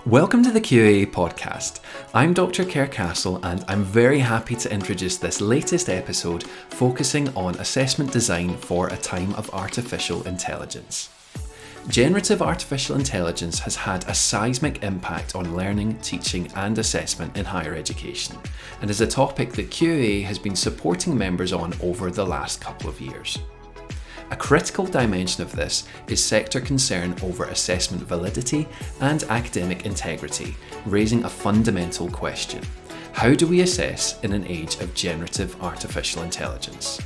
Welcome to the QAA podcast. I'm Dr. Kerr Castle and I'm very happy to introduce this latest episode focusing on assessment design for a time of artificial intelligence. Generative artificial intelligence has had a seismic impact on learning, teaching and assessment in higher education, and is a topic that QAA has been supporting members on over the last couple of years. A critical dimension of this is sector concern over assessment validity and academic integrity, raising a fundamental question. How do we assess in an age of generative artificial intelligence?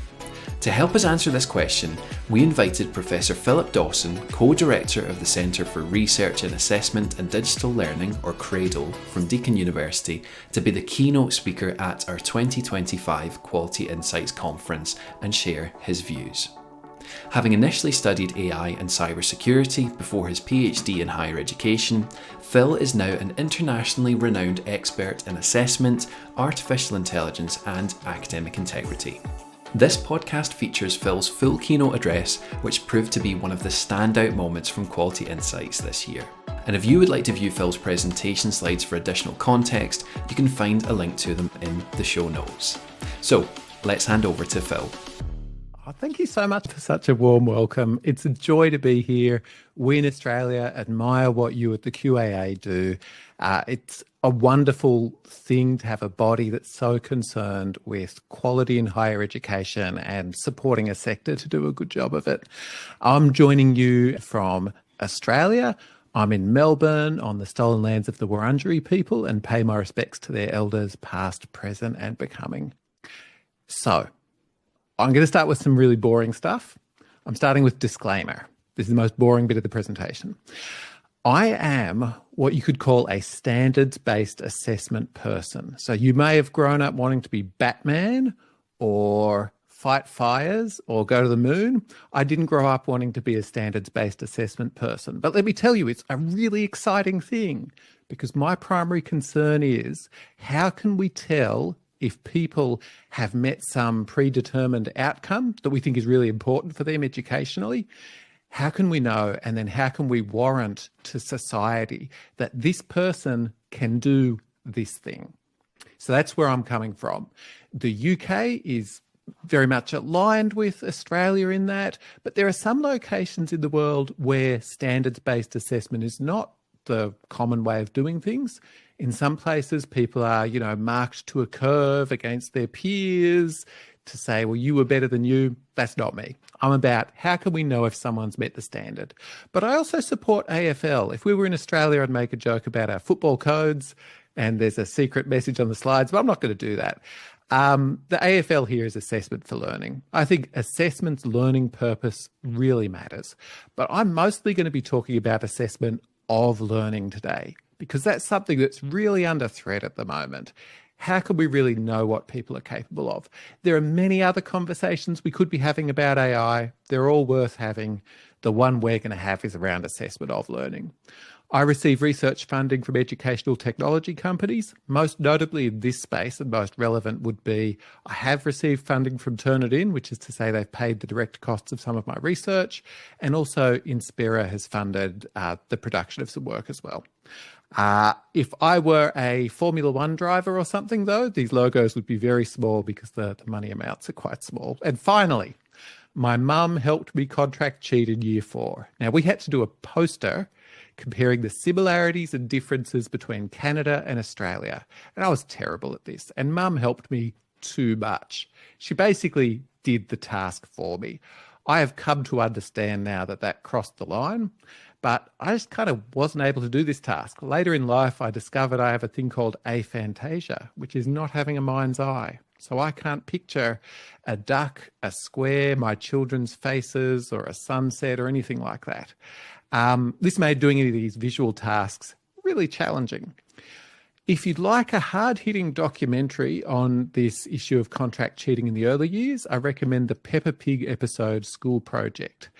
To help us answer this question, we invited Professor Phillip Dawson, Co-Director of the Centre for Research in Assessment and Digital Learning, or CRADLE, from Deakin University, to be the keynote speaker at our 2025 Quality Insights Conference and share his views. Having initially studied AI and cybersecurity before his PhD in higher education, Phil is now an internationally renowned expert in assessment, artificial intelligence and academic integrity. This podcast features Phil's full keynote address, which proved to be one of the standout moments from Quality Insights this year. And if you would like to view Phil's presentation slides for additional context, you can find a link to them in the show notes. So let's hand over to Phil. Oh, thank you so much for such a warm welcome. It's a joy to be here. We in Australia admire what you at the QAA do. It's a wonderful thing to have a body that's so concerned with quality in higher education and supporting a sector to do a good job of it. I'm joining you from Australia. I'm in Melbourne on the stolen lands of the Wurundjeri people and pay my respects to their elders past, present and becoming. So, I'm going to start with some really boring stuff. I'm starting with disclaimer. This is the most boring bit of the presentation. I am what you could call a standards-based assessment person. So you may have grown up wanting to be Batman or fight fires or go to the moon. I didn't grow up wanting to be a standards-based assessment person. But let me tell you, it's a really exciting thing because my primary concern is how can we tell if people have met some predetermined outcome that we think is really important for them educationally? How can we know, and then how can we warrant to society that this person can do this thing? So that's where I'm coming from. The UK is very much aligned with Australia in that, but there are some locations in the world where standards-based assessment is not the common way of doing things. In some places, people are, marked to a curve against their peers to say, well, you were better than you. That's not me. I'm about how can we know if someone's met the standard? But I also support AFL. If we were in Australia, I'd make a joke about our football codes and there's a secret message on the slides, but I'm not going to do that. The AFL here is assessment for learning. I think assessment's learning purpose really matters. But I'm mostly going to be talking about assessment of learning today, because that's something that's really under threat at the moment. How can we really know what people are capable of? There are many other conversations we could be having about AI. They're all worth having. The one we're going to have is around assessment of learning. I receive research funding from educational technology companies. Most notably in this space and most relevant would be I have received funding from Turnitin, which is to say they've paid the direct costs of some of my research. And also Inspira has funded the production of some work as well. If I were a Formula One driver or something, though, these logos would be very small because the money amounts are quite small. And finally, my mum helped me contract cheat in year 4. Now, we had to do a poster comparing the similarities and differences between Canada and Australia. And I was terrible at this. And Mum helped me too much. She basically did the task for me. I have come to understand now that crossed the line, but I just kind of wasn't able to do this task. Later in life, I discovered I have a thing called aphantasia, which is not having a mind's eye. So I can't picture a duck, a square, my children's faces, or a sunset or anything like that. This made doing any of these visual tasks really challenging. If you'd like a hard-hitting documentary on this issue of contract cheating in the early years, I recommend the Peppa Pig episode School Project.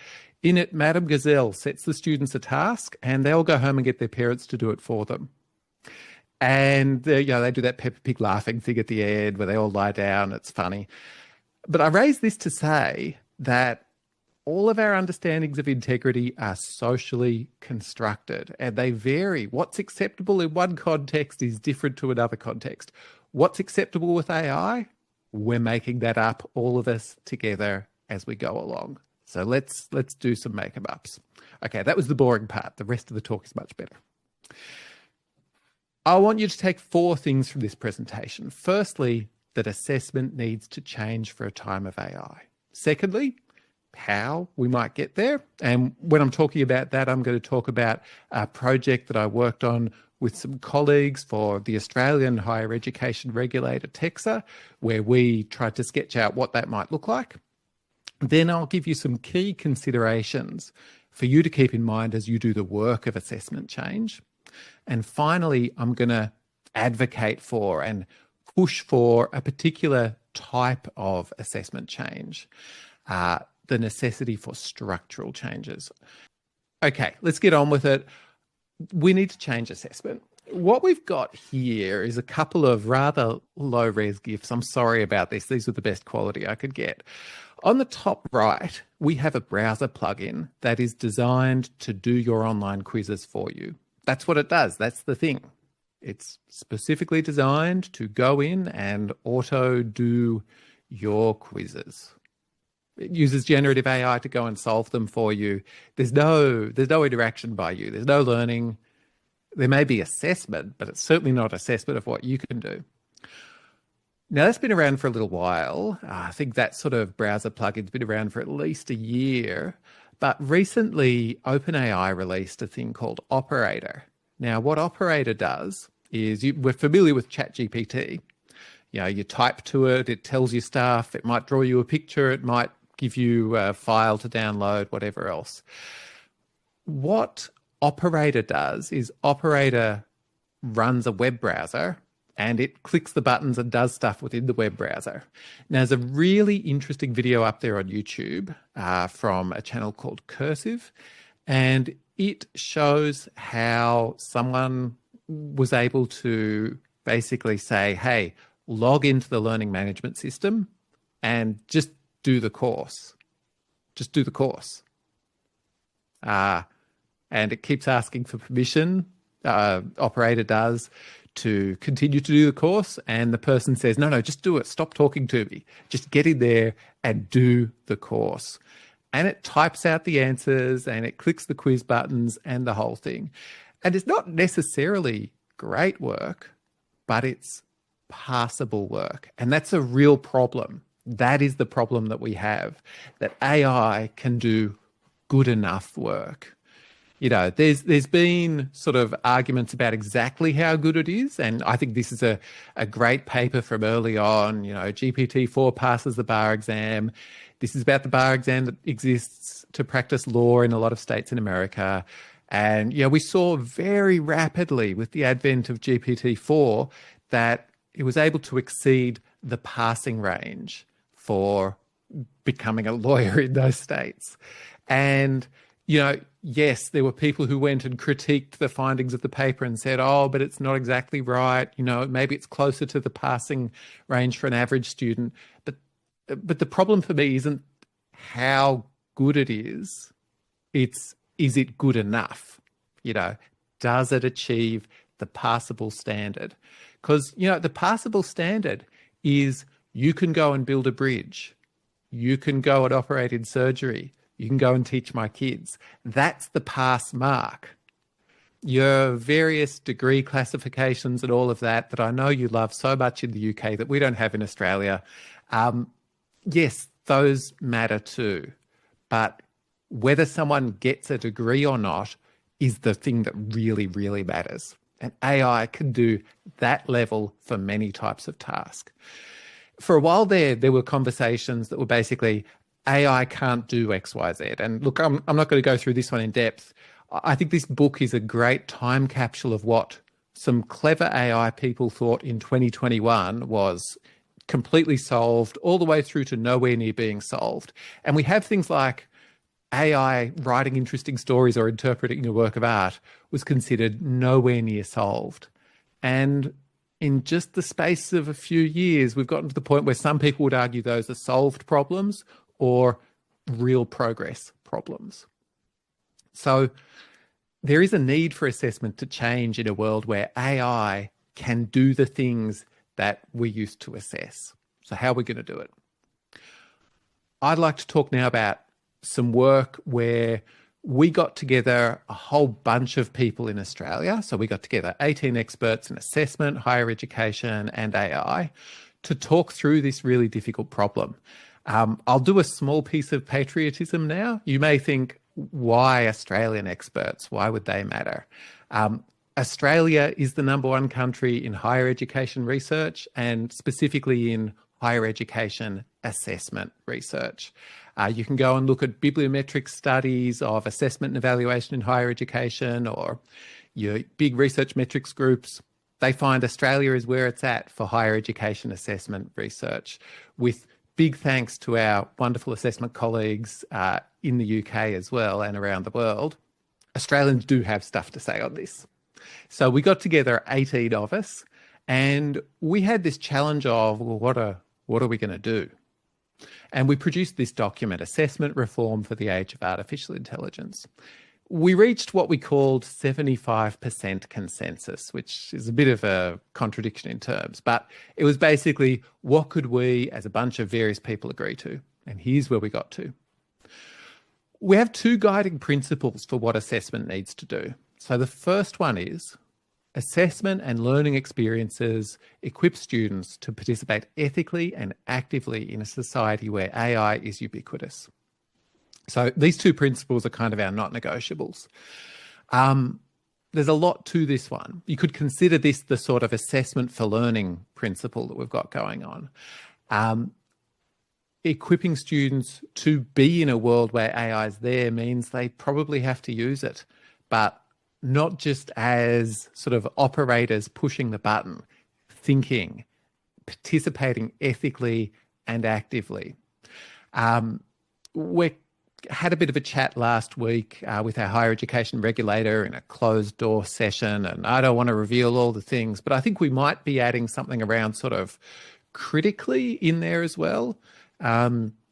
In it, Madame Gazelle sets the students a task and they all go home and get their parents to do it for them. And they do that Peppa Pig laughing thing at the end where they all lie down. It's funny. But I raise this to say that all of our understandings of integrity are socially constructed and they vary. What's acceptable in one context is different to another context. What's acceptable with AI? We're making that up, all of us together as we go along. So let's do some make-em-ups. Okay, that was the boring part. The rest of the talk is much better. I want you to take 4 things from this presentation. Firstly, that assessment needs to change for a time of AI. Secondly, how we might get there. And when I'm talking about that, I'm going to talk about a project that I worked on with some colleagues for the Australian higher education regulator, TEXA, where we tried to sketch out what that might look like. Then I'll give you some key considerations for you to keep in mind as you do the work of assessment change. And finally, I'm going to advocate for and push for a particular type of assessment change. The necessity for structural changes. Okay, let's get on with it. We need to change assessment. What we've got here is a couple of rather low-res GIFs. I'm sorry about this. These are the best quality I could get. On the top right, we have a browser plugin that is designed to do your online quizzes for you. That's what it does. That's the thing. It's specifically designed to go in and auto do your quizzes. It uses generative AI to go and solve them for you. There's no interaction by you. There's no learning. There may be assessment, but it's certainly not assessment of what you can do. Now, that's been around for a little while. I think that sort of browser plugin's been around for at least a year. But recently, OpenAI released a thing called Operator. Now, what Operator does is, we're familiar with ChatGPT. You know, you type to it, it tells you stuff, it might draw you a picture, it might give you a file to download, whatever else. What Operator does is Operator runs a web browser and it clicks the buttons and does stuff within the web browser. Now, there's a really interesting video up there on YouTube from a channel called Cursive, and it shows how someone was able to basically say, hey, log into the learning management system and just do the course. Just do the course. And it keeps asking for permission, Operator does, to continue to do the course. And the person says, no, just do it. Stop talking to me. Just get in there and do the course. And it types out the answers and it clicks the quiz buttons and the whole thing. And it's not necessarily great work, but it's passable work. And that's a real problem. That is the problem that we have, that AI can do good enough work. You know, there's been sort of arguments about exactly how good it is. And I think this is a great paper from early on. You know, GPT-4 passes the bar exam. This is about the bar exam that exists to practice law in a lot of states in America. And, you know, we saw very rapidly with the advent of GPT-4 that it was able to exceed the passing range for becoming a lawyer in those states. And, you know, yes, there were people who went and critiqued the findings of the paper and said, oh, but it's not exactly right. You know, maybe it's closer to the passing range for an average student. But the problem for me isn't how good it is. Is it good enough? You know, does it achieve the passable standard? Because, you know, the passable standard is you can go and build a bridge. You can go and operate in surgery. You can go and teach my kids. That's the pass mark. Your various degree classifications and all of that I know you love so much in the UK that we don't have in Australia. Yes, those matter too. But whether someone gets a degree or not is the thing that really, really matters. And AI can do that level for many types of tasks. For a while there were conversations that were basically, AI can't do X, Y, Z. And look, I'm not going to go through this one in depth. I think this book is a great time capsule of what some clever AI people thought in 2021 was completely solved, all the way through to nowhere near being solved. And we have things like AI writing interesting stories or interpreting a work of art was considered nowhere near solved. And in just the space of a few years, we've gotten to the point where some people would argue those are solved problems or real progress problems. So there is a need for assessment to change in a world where AI can do the things that we used to assess. So how are we going to do it? I'd like to talk now about some work where we got together a whole bunch of people in Australia. So we got together 18 experts in assessment, higher education, and AI to talk through this really difficult problem. I'll do a small piece of patriotism now. You may think, why Australian experts? Why would they matter? Australia is the #1 country in higher education research, and specifically in higher education assessment research. You can go and look at bibliometric studies of assessment and evaluation in higher education, or your big research metrics groups. They find Australia is where it's at for higher education assessment research, with big thanks to our wonderful assessment colleagues in the UK as well and around the world. Australians do have stuff to say on this. So we got together 18 of us, and we had this challenge of, well, what are we going to do? And we produced this document, Assessment Reform for the Age of Artificial Intelligence. We reached what we called 75% consensus, which is a bit of a contradiction in terms, but it was basically, what could we as a bunch of various people agree to? And here's where we got to. We have 2 guiding principles for what assessment needs to do. So the first one is, assessment and learning experiences equip students to participate ethically and actively in a society where AI is ubiquitous. So these 2 principles are kind of our not negotiables. There's a lot to this one. You could consider this the sort of assessment for learning principle that we've got going on. Equipping students to be in a world where AI is there means they probably have to use it, but not just as sort of operators pushing the button, thinking, participating ethically and actively. We had a bit of a chat last week with our higher education regulator in a closed door session, and I don't want to reveal all the things, but I think we might be adding something around sort of critically in there as well,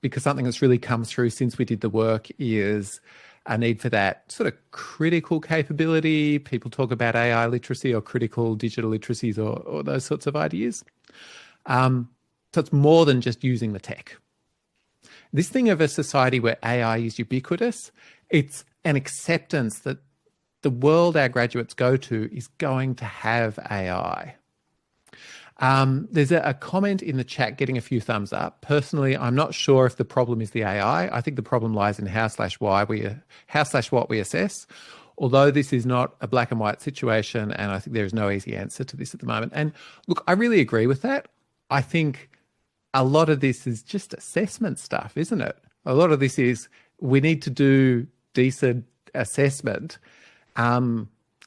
because something that's really come through since we did the work is a need for that sort of critical capability. People talk about AI literacy or critical digital literacies or those sorts of ideas. So it's more than just using the tech. This thing of a society where AI is ubiquitous, it's an acceptance that the world our graduates go to is going to have AI. There's a comment in the chat getting a few thumbs up. Personally, I'm not sure if the problem is the AI. I think the problem lies in how/what we assess, although this is not a black and white situation, and I think there is no easy answer to this at the moment. And look, I really agree with that. I think a lot of this is just assessment stuff, isn't it? A lot of this is we need to do decent assessment.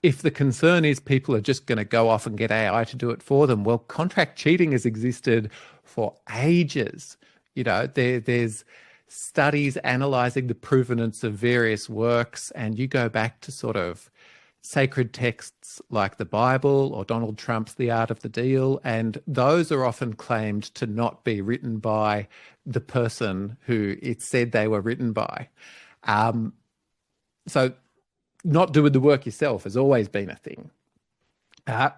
If the concern is people are just going to go off and get AI to do it for them, well, contract cheating has existed for ages. You know, there's studies analysing the provenance of various works, and you go back to sort of sacred texts like the Bible or Donald Trump's The Art of the Deal, and those are often claimed to not be written by the person who it said they were written by. So not doing the work yourself has always been a thing. I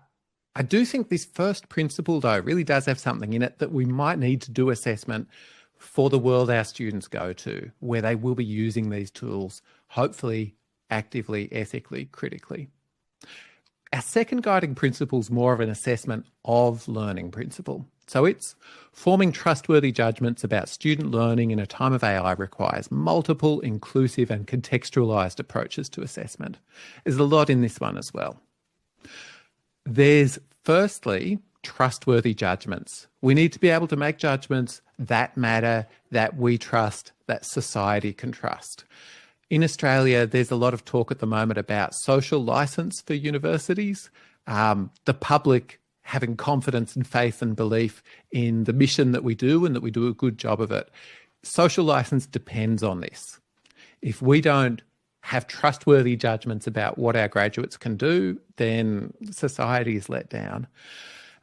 do think this first principle, though, really does have something in it that we might need to do assessment for the world our students go to, where they will be using these tools, hopefully actively, ethically, critically. Our second guiding principle is more of an assessment of learning principle. So it's forming trustworthy judgments about student learning in a time of AI requires multiple, inclusive and contextualised approaches to assessment. There's a lot in this one as well. There's firstly, trustworthy judgments. We need to be able to make judgments that matter, that we trust, that society can trust. In Australia, there's a lot of talk at the moment about social licence for universities, the public having confidence and faith and belief in the mission that we do and that we do a good job of it. Social licence depends on this. If we don't have trustworthy judgments about what our graduates can do, then society is let down.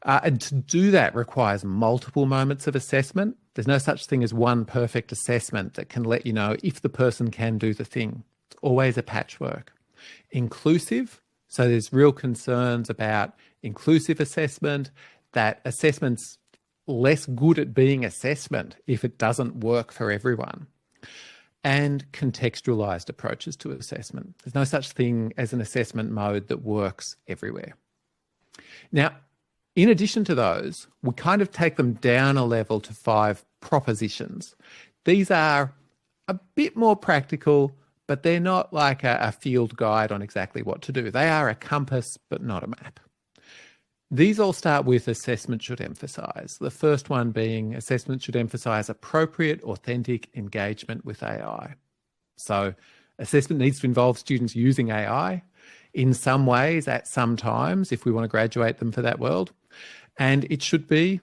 And to do that requires multiple moments of assessment. There's no such thing as one perfect assessment that can let you know if the person can do the thing. It's always a patchwork. Inclusive, so there's real concerns about inclusive assessment, that assessment's less good at being assessment if it doesn't work for everyone. And contextualized approaches to assessment. There's no such thing as an assessment mode that works everywhere. Now, in addition to those, we kind of take them down a level to 5 propositions. These are a bit more practical, but they're not like a field guide on exactly what to do. They are a compass, but not a map. These all start with assessment should emphasise. The first one being assessment should emphasise appropriate, authentic engagement with AI. So assessment needs to involve students using AI in some ways, at some times, if we want to graduate them for that world. And it should be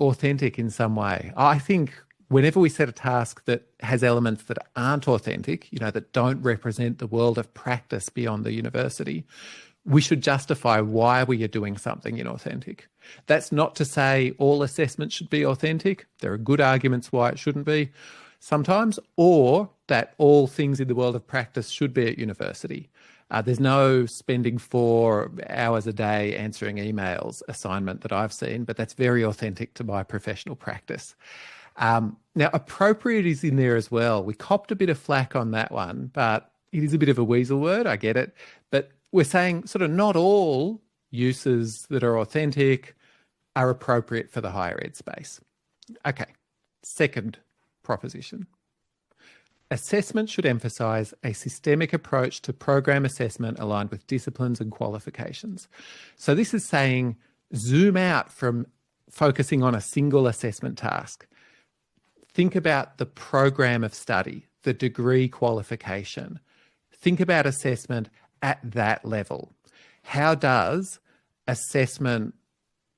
authentic in some way. I think whenever we set a task that has elements that aren't authentic, that don't represent the world of practice beyond the university, we should justify why we are doing something inauthentic. That's not to say all assessment should be authentic. There are good arguments why it shouldn't be sometimes, or that all things in the world of practice should be at university. There's no spending 4 hours a day answering emails assignment that I've seen, but that's very authentic to my professional practice. Now, appropriate is in there as well. We copped a bit of flack on that one, but it is a bit of a weasel word, I get it. But we're saying sort of not all uses that are authentic are appropriate for the higher ed space. Okay, second proposition. Assessment should emphasise a systemic approach to program assessment aligned with disciplines and qualifications. So this is saying zoom out from focusing on a single assessment task. Think about the program of study, the degree qualification. Think about assessment at that level. How does assessment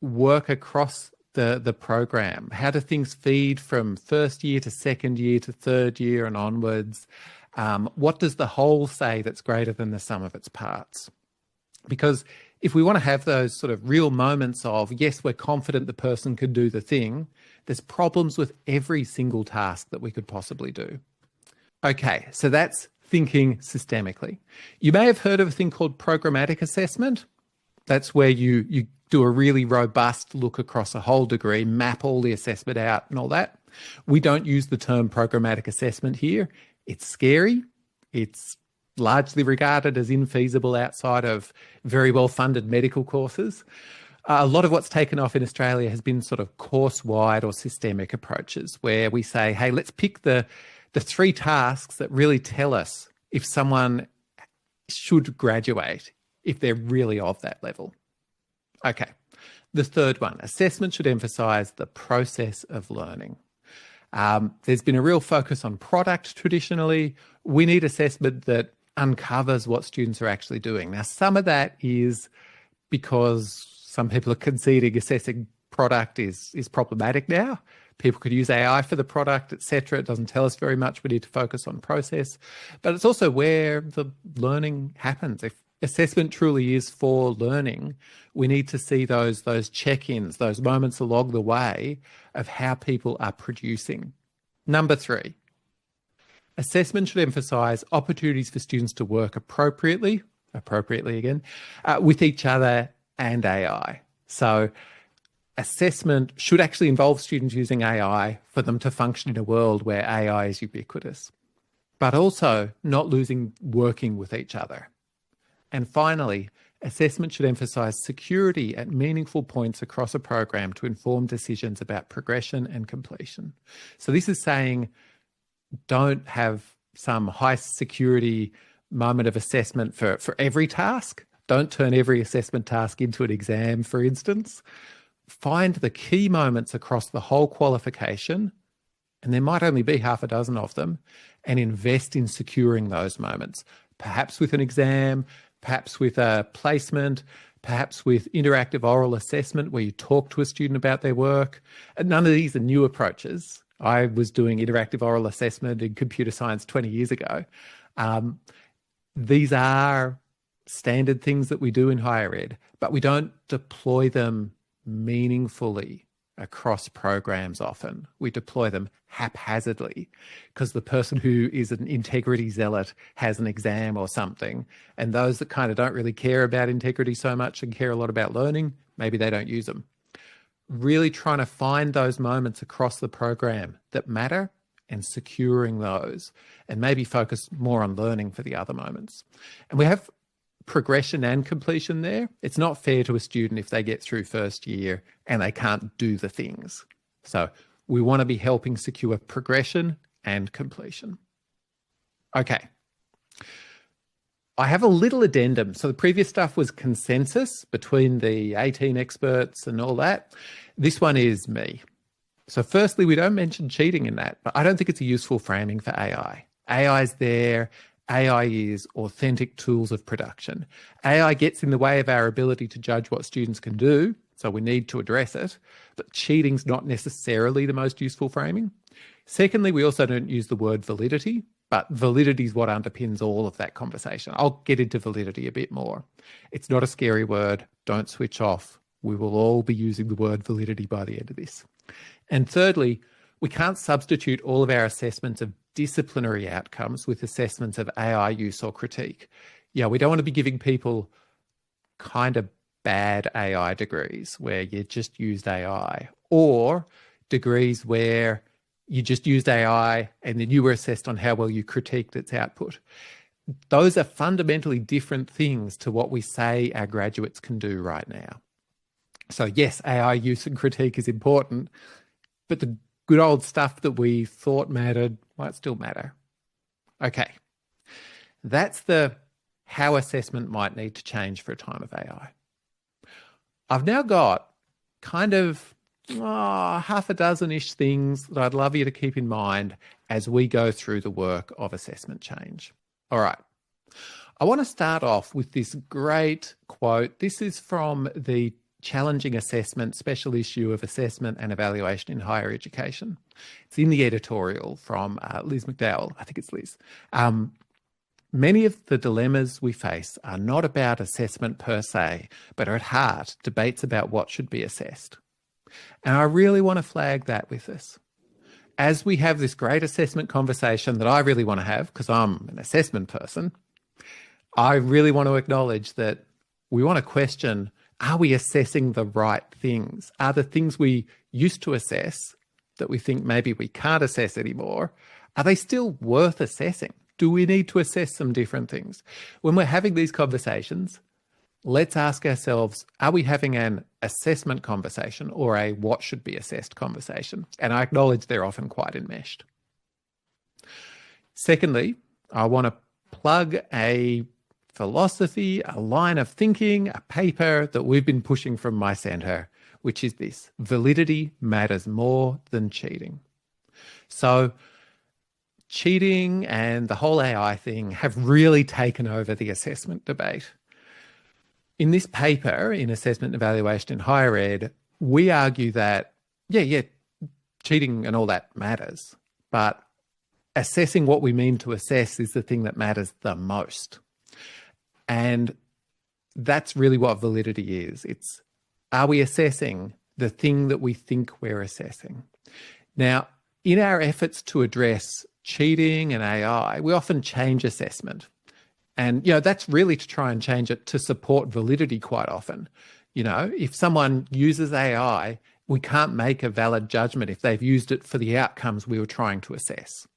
work across the program? How do things feed from first year to second year to third year and onwards? What does the whole say that's greater than the sum of its parts? Because if we want to have those sort of real moments of, yes, we're confident the person can do the thing, there's problems with every single task that we could possibly do. Okay, so that's thinking systemically. You may have heard of a thing called programmatic assessment. That's where you do a really robust look across a whole degree, map all the assessment out and all that. We don't use the term programmatic assessment here. It's scary. It's largely regarded as infeasible outside of very well-funded medical courses. A lot of what's taken off in Australia has been sort of course-wide or systemic approaches where we say, hey, let's pick the 3 tasks that really tell us if someone should graduate, if they're really of that level. Okay, the third one, assessment should emphasise the process of learning. There's been a real focus on product traditionally. We need assessment that uncovers what students are actually doing. Now, some of that is because some people are conceding assessing product is problematic now. People could use AI for the product, etc. It doesn't tell us very much. We need to focus on process. But it's also where the learning happens. If assessment truly is for learning, we need to see those check-ins, those moments along the way of how people are producing. Number 3, assessment should emphasise opportunities for students to work appropriately again, with each other and AI. So assessment should actually involve students using AI for them to function in a world where AI is ubiquitous, but also not losing working with each other. And finally, assessment should emphasise security at meaningful points across a program to inform decisions about progression and completion. So this is saying don't have some high security moment of assessment for every task. Don't turn every assessment task into an exam, for instance. Find the key moments across the whole qualification, and there might only be half a dozen of them, and invest in securing those moments, perhaps with an exam, perhaps with a placement, perhaps with interactive oral assessment where you talk to a student about their work. And none of these are new approaches. I was doing interactive oral assessment in computer science 20 years ago. These are standard things that we do in higher ed, but we don't deploy them meaningfully across programs often. We deploy them haphazardly because the person who is an integrity zealot has an exam or something, and those that kind of don't really care about integrity so much and care a lot about learning, maybe they don't use them. Really trying to find those moments across the program that matter and securing those, and maybe focus more on learning for the other moments. And we have progression and completion there. It's not fair to a student if they get through first year and they can't do the things. So we want to be helping secure progression and completion. Okay. I have a little addendum. So the previous stuff was consensus between the 18 experts and all that. This one is me. So firstly, we don't mention cheating in that, but I don't think it's a useful framing for AI. AI is there. AI is authentic tools of production. AI gets in the way of our ability to judge what students can do, so we need to address it, but cheating's not necessarily the most useful framing. Secondly, we also don't use the word validity, but validity is what underpins all of that conversation. I'll get into validity a bit more. It's not a scary word. Don't switch off. We will all be using the word validity by the end of this. And thirdly, we can't substitute all of our assessments of disciplinary outcomes with assessments of AI use or critique. Yeah, we don't want to be giving people kind of bad AI degrees where you just used AI, or degrees where you just used AI and then you were assessed on how well you critiqued its output. Those are fundamentally different things to what we say our graduates can do right now. So yes, AI use and critique is important, but the good old stuff that we thought mattered might still matter. Okay, that's the how assessment might need to change for a time of AI. I've now got kind of half a dozen-ish things that I'd love you to keep in mind as we go through the work of assessment change. All right, I want to start off with this great quote. This is from the Challenging Assessment special issue of Assessment and Evaluation in Higher Education. It's in the editorial from Liz McDowell. I think it's Liz. Many of the dilemmas we face are not about assessment per se, but are at heart debates about what should be assessed. And I really want to flag that with us. As we have this great assessment conversation that I really want to have, because I'm an assessment person, I really want to acknowledge that we want to question, are we assessing the right things? Are the things we used to assess that we think maybe we can't assess anymore, are they still worth assessing? Do we need to assess some different things? When we're having these conversations, let's ask ourselves, are we having an assessment conversation or a what should be assessed conversation? And I acknowledge they're often quite enmeshed. Secondly, I want to plug a philosophy, a line of thinking, a paper that we've been pushing from my centre, which is this: validity matters more than cheating. So cheating and the whole AI thing have really taken over the assessment debate. In this paper, in Assessment and Evaluation in Higher Ed, we argue that, cheating and all that matters, but assessing what we mean to assess is the thing that matters the most. And that's really what validity is. It's, are we assessing the thing that we think we're assessing? Now, in our efforts to address cheating and AI, we often change assessment. And, that's really to try and change it to support validity quite often. If someone uses AI, we can't make a valid judgment if they've used it for the outcomes we were trying to assess.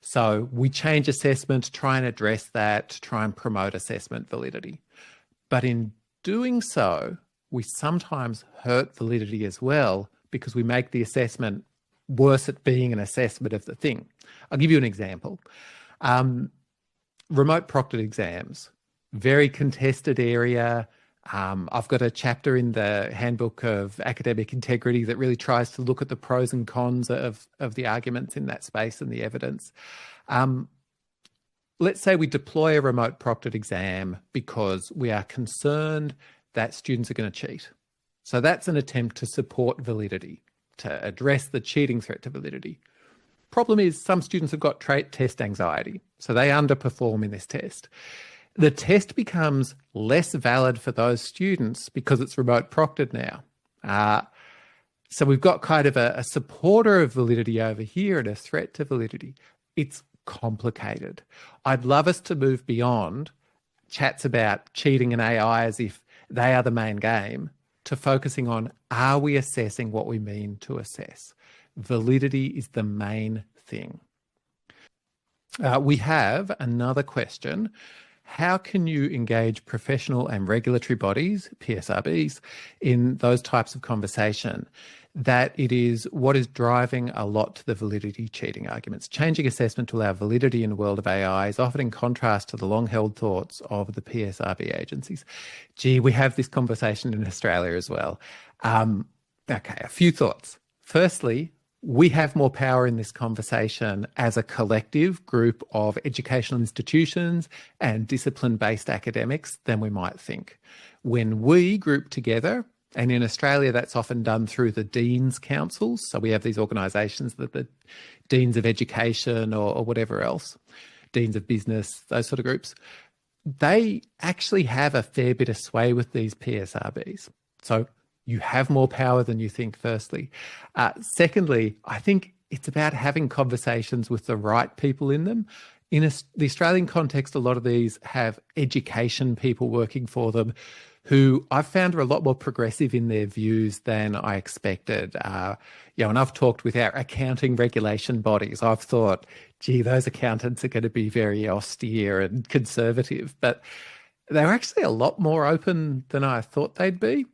So we change assessment to try and address that, to try and promote assessment validity. But in doing so, we sometimes hurt validity as well because we make the assessment worse at being an assessment of the thing. I'll give you an example. Remote proctored exams, very contested area. I've got a chapter in the Handbook of Academic Integrity that really tries to look at the pros and cons of the arguments in that space and the evidence. Let's say we deploy a remote proctored exam because we are concerned that students are going to cheat. So that's an attempt to support validity, to address the cheating threat to validity. Problem is, some students have got test anxiety, so they underperform in this test. The test becomes less valid for those students because it's remote proctored now. So we've got kind of a supporter of validity over here and a threat to validity. It's complicated. I'd love us to move beyond chats about cheating and AI as if they are the main game to focusing on, are we assessing what we mean to assess? Validity is the main thing. We have another question. How can you engage professional and regulatory bodies, PSRBs, in those types of conversation? That it is what is driving a lot to the validity cheating arguments. Changing assessment to allow validity in the world of AI is often in contrast to the long-held thoughts of the PSRB agencies. Gee, we have this conversation in Australia as well. Okay, a few thoughts. Firstly, we have more power in this conversation as a collective group of educational institutions and discipline-based academics than we might think. When we group together, and in Australia, that's often done through the Deans Councils. So we have these organisations that the Deans of Education or whatever else, Deans of Business, those sort of groups, they actually have a fair bit of sway with these PSRBs. So you have more power than you think, firstly. Secondly, I think it's about having conversations with the right people in them. In the Australian context, a lot of these have education people working for them who I've found are a lot more progressive in their views than I expected. And I've talked with our accounting regulation bodies. I've thought, gee, those accountants are going to be very austere and conservative, but they're actually a lot more open than I thought they'd be.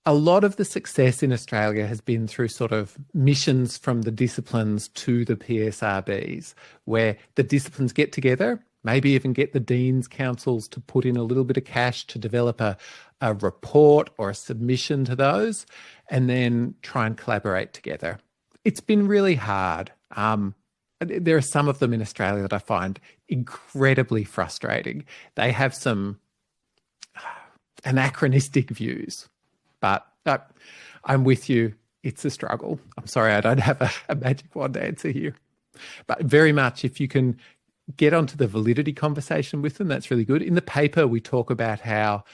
A lot of the success in Australia has been through sort of missions from the disciplines to the PSRBs, where the disciplines get together, maybe even get the Deans Councils to put in a little bit of cash to develop a report or a submission to those, and then try and collaborate together. It's been really hard. There are some of them in Australia that I find incredibly frustrating. They have some anachronistic views. But I'm with you. It's a struggle. I'm sorry, I don't have a magic wand answer here. But very much, if you can get onto the validity conversation with them, that's really good. In the paper, we talk about how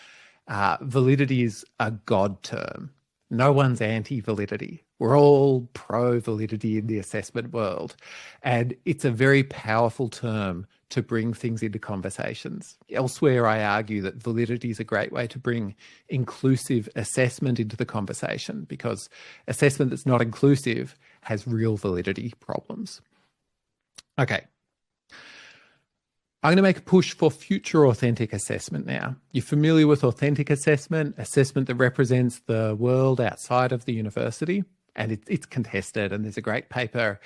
validity is a God term. No one's anti-validity. We're all pro-validity in the assessment world. And it's a very powerful term to bring things into conversations. Elsewhere, I argue that validity is a great way to bring inclusive assessment into the conversation, because assessment that's not inclusive has real validity problems. Okay. I'm going to make a push for future authentic assessment now. You're familiar with authentic assessment that represents the world outside of the university, and it's contested. And there's a great paper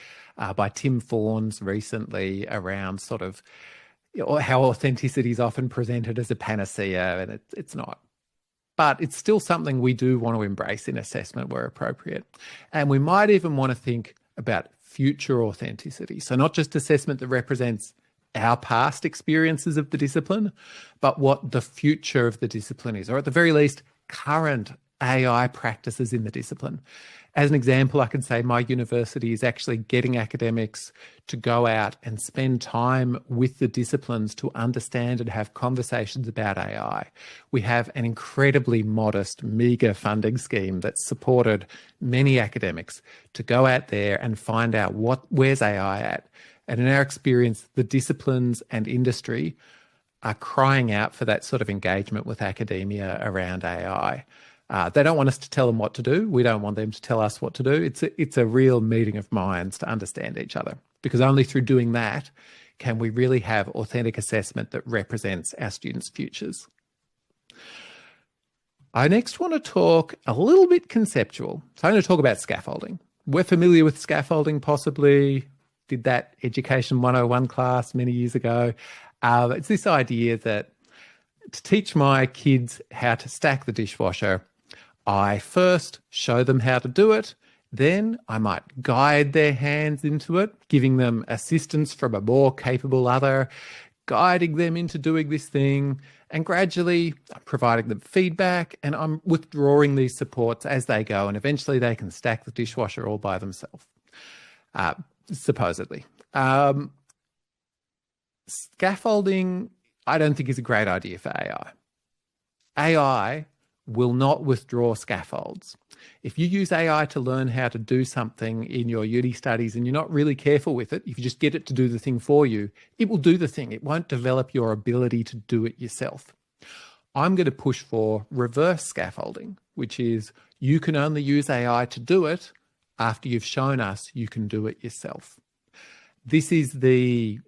by Tim Fawns recently around sort of how authenticity is often presented as a panacea, and it's not. But it's still something we do want to embrace in assessment where appropriate. And we might even want to think about future authenticity. So not just assessment that represents our past experiences of the discipline, but what the future of the discipline is, or at the very least, current AI practices in the discipline. As an example, I can say my university is actually getting academics to go out and spend time with the disciplines to understand and have conversations about AI. We have an incredibly modest, meagre funding scheme that's supported many academics to go out there and find out where's AI at. And in our experience, the disciplines and industry are crying out for that sort of engagement with academia around AI. They don't want us to tell them what to do. We don't want them to tell us what to do. It's a real meeting of minds to understand each other, because only through doing that can we really have authentic assessment that represents our students' futures. I next want to talk a little bit conceptual. So I'm going to talk about scaffolding. We're familiar with scaffolding, possibly. Did that Education 101 class many years ago. It's this idea that to teach my kids how to stack the dishwasher, I first show them how to do it. Then I might guide their hands into it, giving them assistance from a more capable other, guiding them into doing this thing, and gradually providing them feedback, and I'm withdrawing these supports as they go, and eventually they can stack the dishwasher all by themselves, supposedly. Scaffolding, I don't think, is a great idea for AI. AI will not withdraw scaffolds. If you use AI to learn how to do something in your uni studies and you're not really careful with it, if you just get it to do the thing for you, it will do the thing. It won't develop your ability to do it yourself. I'm going to push for reverse scaffolding, which is you can only use AI to do it after you've shown us you can do it yourself. This is the,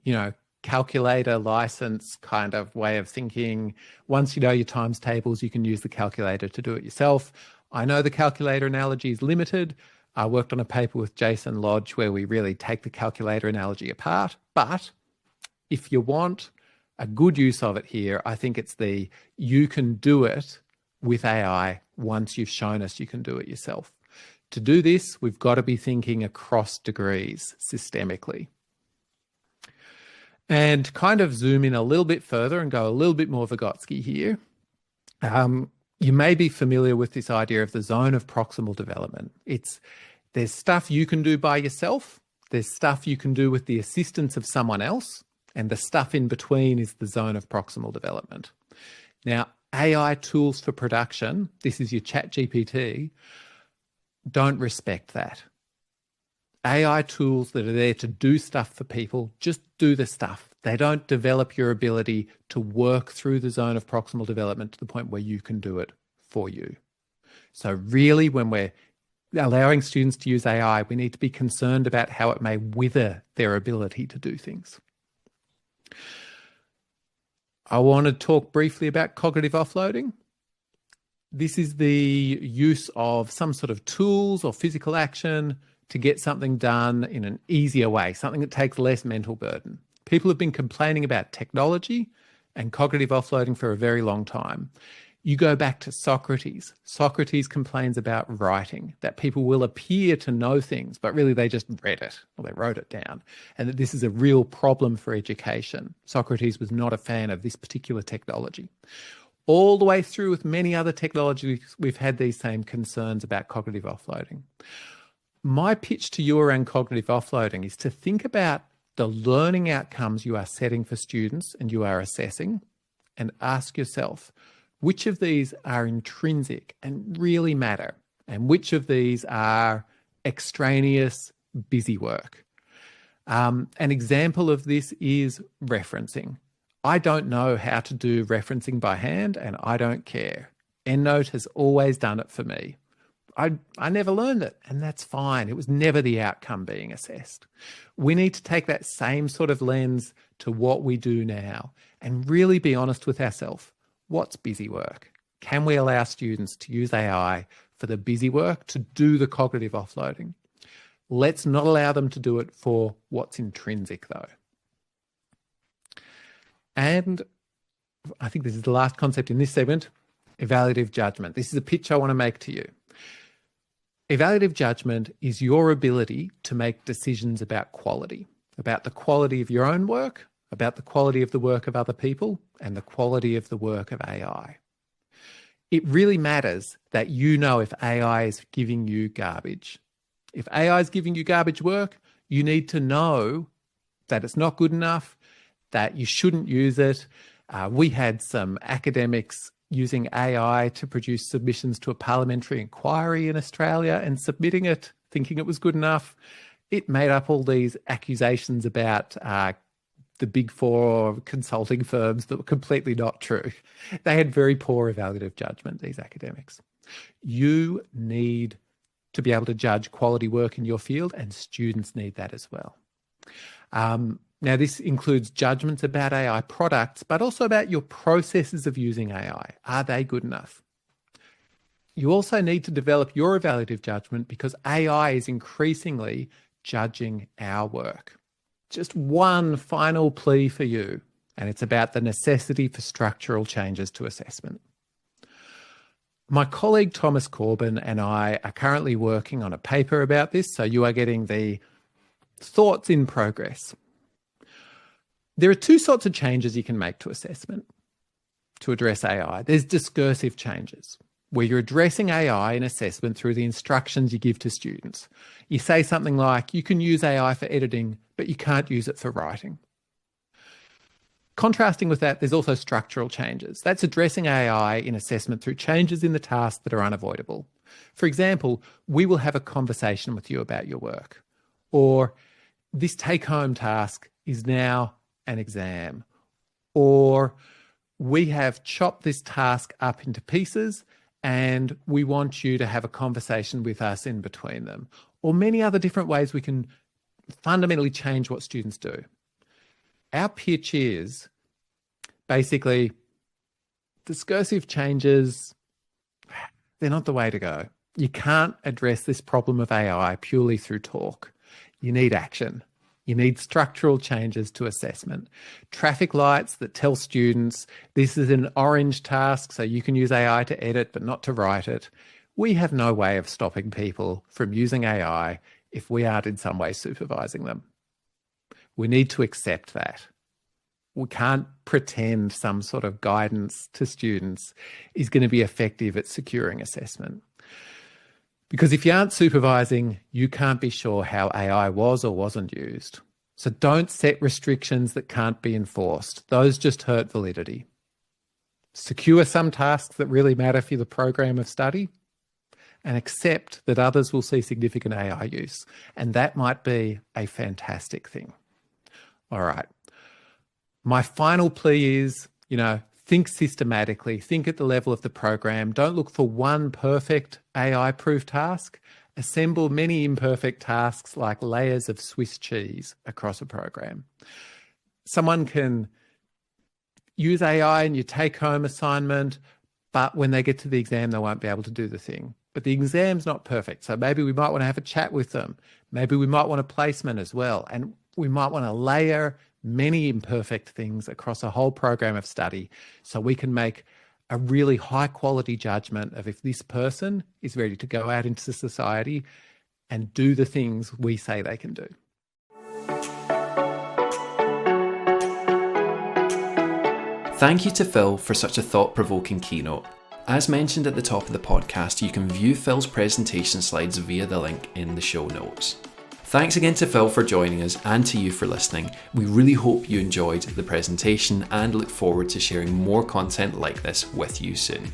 calculator license kind of way of thinking. Once you know your times tables, you can use the calculator to do it yourself. I know the calculator analogy is limited. I worked on a paper with Jason Lodge where we really take the calculator analogy apart. But if you want a good use of it here, I think it's you can do it with AI once you've shown us you can do it yourself. To do this, we've got to be thinking across degrees systemically. And kind of zoom in a little bit further and go a little bit more Vygotsky here. You may be familiar with this idea of the zone of proximal development. There's stuff you can do by yourself, there's stuff you can do with the assistance of someone else, and the stuff in between is the zone of proximal development. Now, AI tools for production, this is your ChatGPT, don't respect that. AI tools that are there to do stuff for people just do the stuff. They don't develop your ability to work through the zone of proximal development to the point where you can do it for you. So really, when we're allowing students to use AI, we need to be concerned about how it may wither their ability to do things. I want to talk briefly about cognitive offloading. This is the use of some sort of tools or physical action to get something done in an easier way, something that takes less mental burden. People have been complaining about technology and cognitive offloading for a very long time. You go back to Socrates. Socrates complains about writing, that people will appear to know things, but really they just read it or they wrote it down, and that this is a real problem for education. Socrates was not a fan of this particular technology. All the way through with many other technologies, we've had these same concerns about cognitive offloading. My pitch to you around cognitive offloading is to think about the learning outcomes you are setting for students and you are assessing, and ask yourself, which of these are intrinsic and really matter, and which of these are extraneous busy work? An example of this is referencing. I don't know how to do referencing by hand, and I don't care. EndNote has always done it for me. I never learned it, and that's fine. It was never the outcome being assessed. We need to take that same sort of lens to what we do now and really be honest with ourselves. What's busy work? Can we allow students to use AI for the busy work to do the cognitive offloading? Let's not allow them to do it for what's intrinsic, though. And I think this is the last concept in this segment, evaluative judgment. This is a pitch I want to make to you. Evaluative judgment is your ability to make decisions about quality, about the quality of your own work, about the quality of the work of other people, and the quality of the work of AI. It really matters that you know if AI is giving you garbage. If AI is giving you garbage work, you need to know that it's not good enough, that you shouldn't use it. We had some academics using AI to produce submissions to a parliamentary inquiry in Australia and submitting it, thinking it was good enough. It made up all these accusations about the big four consulting firms that were completely not true. They had very poor evaluative judgment, these academics. You need to be able to judge quality work in your field, and students need that as well. Now, this includes judgments about AI products, but also about your processes of using AI. Are they good enough? You also need to develop your evaluative judgment because AI is increasingly judging our work. Just one final plea for you, and it's about the necessity for structural changes to assessment. My colleague Thomas Corbin and I are currently working on a paper about this, so you are getting the thoughts in progress. There are two sorts of changes you can make to assessment to address AI. There's discursive changes, where you're addressing AI in assessment through the instructions you give to students. You say something like, you can use AI for editing, but you can't use it for writing. Contrasting with that, there's also structural changes. That's addressing AI in assessment through changes in the task that are unavoidable. For example, we will have a conversation with you about your work, or this take-home task is now an exam, or we have chopped this task up into pieces and we want you to have a conversation with us in between them, or many other different ways we can fundamentally change what students do. Our pitch is basically discursive changes, they're not the way to go. You can't address this problem of AI purely through talk. You need action. You need structural changes to assessment. Traffic lights that tell students this is an orange task, so you can use AI to edit but not to write it. We have no way of stopping people from using AI if we aren't in some way supervising them. We need to accept that. We can't pretend some sort of guidance to students is going to be effective at securing assessment. Because if you aren't supervising, you can't be sure how AI was or wasn't used. So don't set restrictions that can't be enforced. Those just hurt validity. Secure some tasks that really matter for the program of study, and accept that others will see significant AI use. And that might be a fantastic thing. All right. My final plea is, think systematically, think at the level of the program. Don't look for one perfect AI-proof task. Assemble many imperfect tasks like layers of Swiss cheese across a program. Someone can use AI in your take-home assignment, but when they get to the exam, they won't be able to do the thing. But the exam's not perfect, so maybe we might want to have a chat with them. Maybe we might want a placement as well, and we might want to layer many imperfect things across a whole program of study so we can make a really high quality judgment of if this person is ready to go out into society and do the things we say they can do. Thank you to Phil for such a thought-provoking keynote. As mentioned at the top of the podcast, you can view Phil's presentation slides via the link in the show notes. Thanks again to Phil for joining us and to you for listening. We really hope you enjoyed the presentation and look forward to sharing more content like this with you soon.